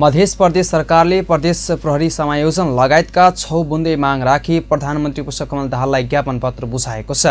मध्य प्रदेश सरकारले प्रदेश प्रहरी समायोजन लगायतका 6 बुँदे माग राखी प्रधानमन्त्री पुष्पकमल दाहाललाई ज्ञापन पत्र बुझाएको छ।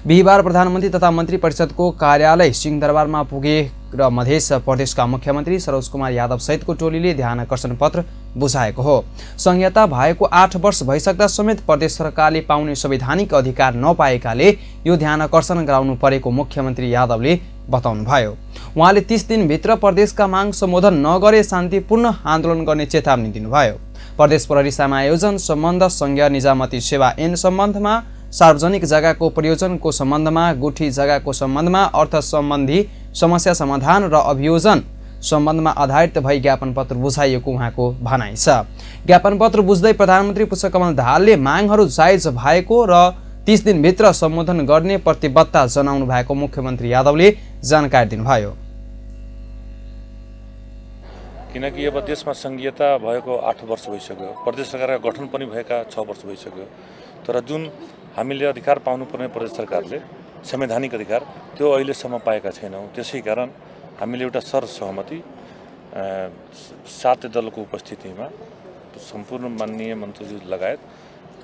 बिहीबार प्रधानमन्त्री तथा मन्त्री परिषदको कार्यालय सिंहदरबारमा पुगे र मध्य प्रदेशका मुख्यमन्त्री सरोज कुमार यादव सहितको टोलीले ध्यानकर्षण पत्र बुझाएको हो। संहिता भएको 8 वर्ष भइसक्दा समेत प्रदेश सरकारले पाउने संवैधानिक अधिकार नपाएकाले यो ध्यानकर्षण गराउनु परेको मुख्यमन्त्री यादवले बताउनुभयो। उहाँले 30 दिनभित्र प्रदेशका माग सम्बोधन नगरे शान्तिपूर्ण आन्दोलन गर्ने चेतावनी दिनुभयो। प्रदेश प्रहरी समायोजन सम्बन्ध संघीय निजामती सेवा ऐन सम्बन्धमा, सार्वजनिक जग्गाको प्रयोजनको सम्बन्धमा, गुठी जग्गाको सम्बन्धमा, अर्थ सम्बन्धी समस्या समाधान र अभियोजन सम्बन्धमा आधारित भई ज्ञापन पत्र बुझाइएको उहाँको भनाइ छ। ज्ञापन पत्र बुझ्दै प्रधानमन्त्री पुष्पकमल दाहालले मागहरू जायज भएको र 30 दिनभित्र सम्बोधन गर्ने प्रतिबद्धता जनाउनु भएको मुख्यमन्त्री यादवले जानकारी दिनुभयो। किनकि यो देशमा संघीयता भएको 8 वर्ष भइसक्यो, प्रदेश सरकारका गठन पनि भएका 6 वर्ष भइसक्यो, तर जुन हामीले अधिकार पाउनुपर्ने प्रदेश सरकारले संवैधानिक अधिकार त्यो अहिलेसम्म पाएका छैनौँ। त्यसै कारण हामीले एउटा सर्वसहमति 7 दलको उपस्थितिमा सम्पूर्ण माननीय मन्त्रीज्यू लगायत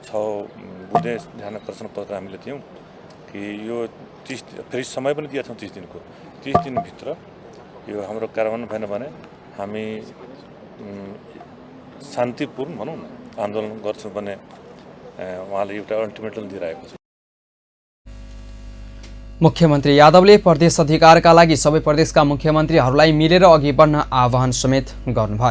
6 बुँदे ध्यानकर्षण पत्र हामीले दियौँ कि यो 30 फेरि समय पनि दिएका छौँ 30 दिनको। 30 दिनभित्र यो हाम्रो कार्यान्वयन भएन भने हामी शान्तिपूर्ण भनौँ न आन्दोलन गर्छौँ भने उहाँले एउटा अल्टिमेटम दिइरहेको छ। मुख्यमन्त्री यादवले प्रदेश अधिकारका लागि सबै प्रदेशका मुख्यमन्त्रीहरूलाई मिलेर अघि बढ्न आह्वान समेत गर्नुभयो।